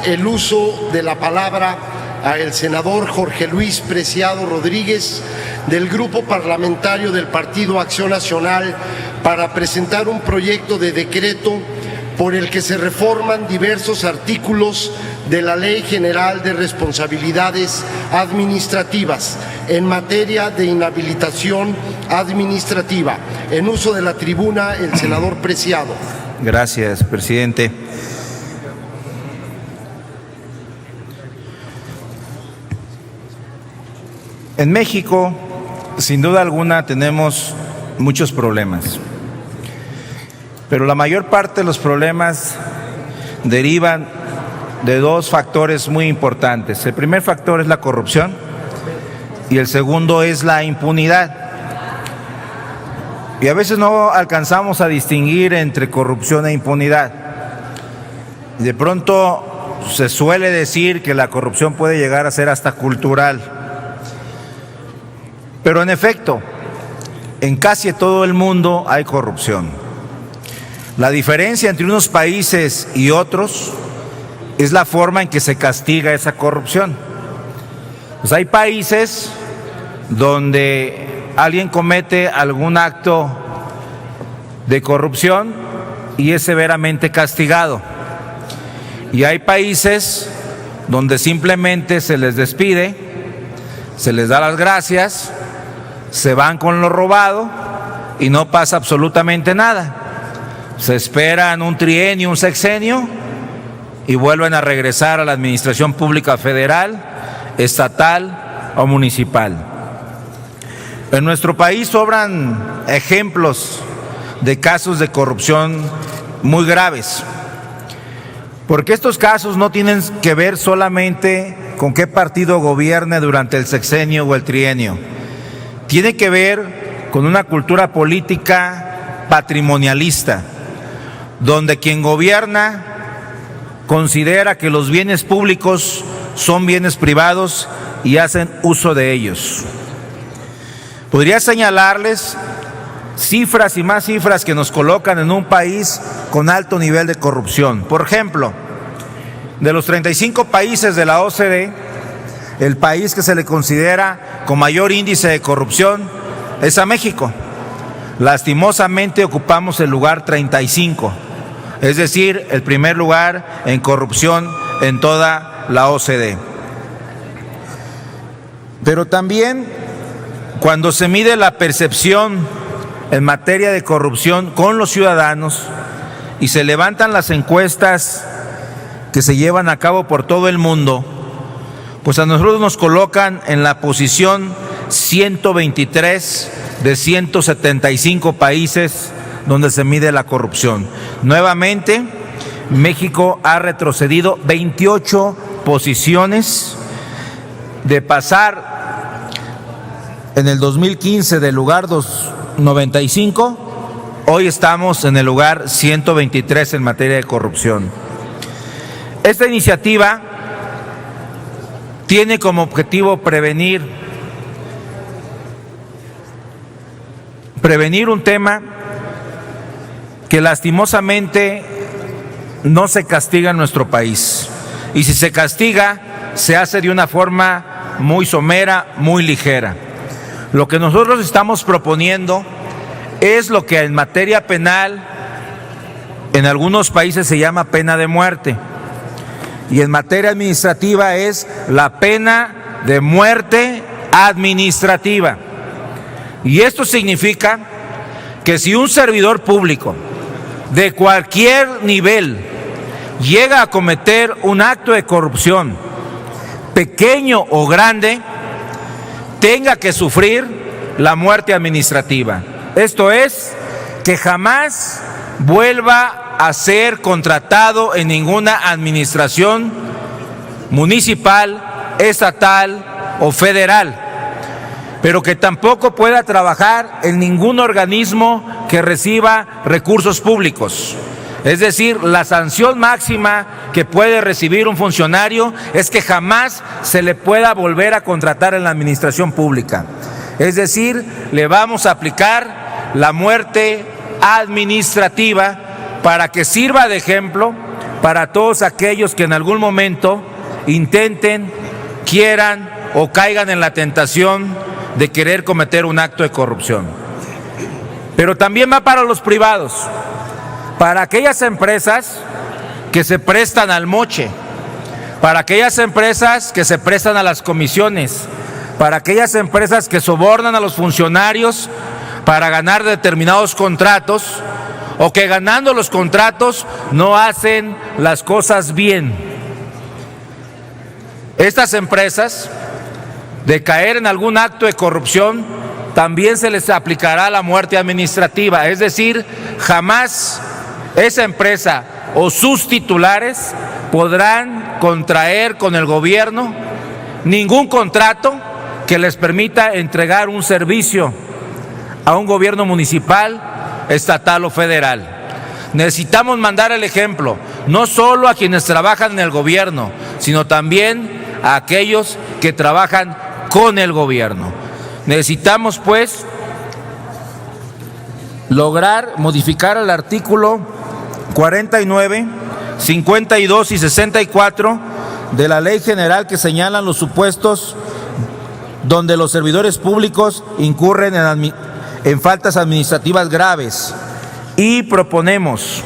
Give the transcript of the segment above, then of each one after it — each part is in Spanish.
el uso de la palabra al senador Jorge Luis Preciado Rodríguez, del Grupo Parlamentario del Partido Acción Nacional, para presentar un proyecto de decreto por el que se reforman diversos artículos de la Ley General de Responsabilidades Administrativas en materia de inhabilitación administrativa. En uso de la tribuna, el senador Preciado. Gracias, presidente. En México, sin duda alguna, tenemos muchos problemas, pero la mayor parte de los problemas derivan de dos factores muy importantes. El primer factor es la corrupción y el segundo es la impunidad. Y a veces no alcanzamos a distinguir entre corrupción e impunidad. De pronto se suele decir que la corrupción puede llegar a ser hasta cultural. Pero en efecto, en casi todo el mundo hay corrupción. La diferencia entre unos países y otros es la forma en que se castiga esa corrupción. Pues hay países donde alguien comete algún acto de corrupción y es severamente castigado. Y hay países donde simplemente se les despide, se les da las gracias, se van con lo robado y no pasa absolutamente nada. Se esperan un trienio, un sexenio y vuelven a regresar a la administración pública federal, estatal o municipal. En nuestro país sobran ejemplos de casos de corrupción muy graves, porque estos casos no tienen que ver solamente con qué partido gobierne durante el sexenio o el trienio. Tiene que ver con una cultura política patrimonialista, donde quien gobierna considera que los bienes públicos son bienes privados y hacen uso de ellos. Podría señalarles cifras y más cifras que nos colocan en un país con alto nivel de corrupción. Por ejemplo, de los 35 países de la OCDE, el país que se le considera con mayor índice de corrupción es a México. Lastimosamente ocupamos el lugar 35, es decir, el primer lugar en corrupción en toda la OCDE. Pero también, cuando se mide la percepción en materia de corrupción con los ciudadanos y se levantan las encuestas que se llevan a cabo por todo el mundo, pues a nosotros nos colocan en la posición 123 de 175 países donde se mide la corrupción. Nuevamente, México ha retrocedido 28 posiciones de pasar en el 2015 del lugar 95, hoy estamos en el lugar 123 en materia de corrupción. Esta iniciativa tiene como objetivo prevenir un tema que lastimosamente no se castiga en nuestro país. Y si se castiga, se hace de una forma muy somera, muy ligera. Lo que nosotros estamos proponiendo es lo que en materia penal en algunos países se llama pena de muerte. Y en materia administrativa es la pena de muerte administrativa. Y esto significa que si un servidor público de cualquier nivel llega a cometer un acto de corrupción, pequeño o grande, tenga que sufrir la muerte administrativa. Esto es, que jamás vuelva a ser contratado en ninguna administración municipal, estatal o federal, pero que tampoco pueda trabajar en ningún organismo que reciba recursos públicos. Es decir, la sanción máxima que puede recibir un funcionario es que jamás se le pueda volver a contratar en la administración pública. Es decir, le vamos a aplicar la muerte administrativa para que sirva de ejemplo para todos aquellos que en algún momento intenten, quieran o caigan en la tentación de querer cometer un acto de corrupción. Pero también va para los privados, para aquellas empresas que se prestan al moche, para aquellas empresas que se prestan a las comisiones, para aquellas empresas que sobornan a los funcionarios para ganar determinados contratos o que ganando los contratos no hacen las cosas bien. Estas empresas, de caer en algún acto de corrupción, también se les aplicará la muerte administrativa, es decir, jamás esa empresa o sus titulares podrán contraer con el gobierno ningún contrato que les permita entregar un servicio a un gobierno municipal, estatal o federal. Necesitamos mandar el ejemplo, no solo a quienes trabajan en el gobierno, sino también a aquellos que trabajan con el gobierno. Necesitamos, pues, lograr modificar el artículo 49, 52 y 64 de la Ley General que señalan los supuestos donde los servidores públicos incurren en faltas administrativas graves, y proponemos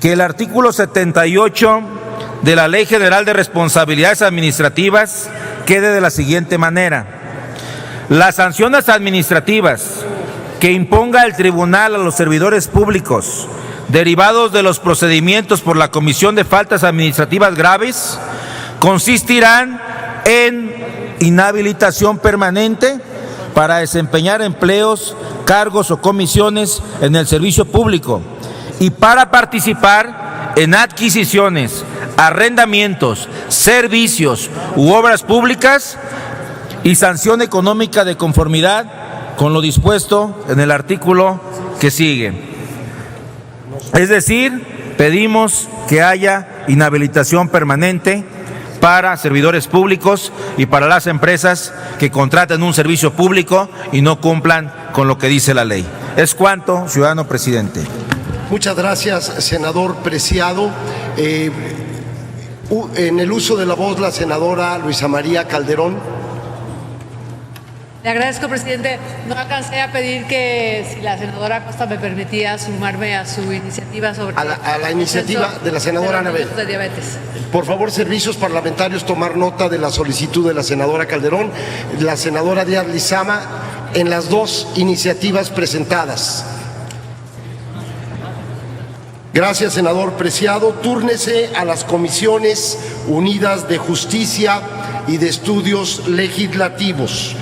que el artículo 78 de la Ley General de Responsabilidades Administrativas quede de la siguiente manera: las sanciones administrativas que imponga el tribunal a los servidores públicos derivados de los procedimientos por la comisión de faltas administrativas graves consistirán en inhabilitación permanente para desempeñar empleos, cargos o comisiones en el servicio público y para participar en adquisiciones, arrendamientos, servicios u obras públicas, y sanción económica de conformidad con lo dispuesto en el artículo que sigue. Es decir, pedimos que haya inhabilitación permanente para servidores públicos y para las empresas que contraten un servicio público y no cumplan con lo que dice la ley. Es cuanto, ciudadano presidente. Muchas gracias, senador Preciado. En el uso de la voz, la senadora Luisa María Calderón. Le agradezco, presidente. No alcancé a pedir que, si la senadora Costa me permitía, sumarme a su iniciativa sobre... A la iniciativa de la senadora Anabel. De diabetes. Por favor, servicios parlamentarios, tomar nota de la solicitud de la senadora Calderón, la senadora Díaz Lizama, en las dos iniciativas presentadas. Gracias, senador Preciado. Túrnese a las Comisiones Unidas de Justicia y de Estudios Legislativos.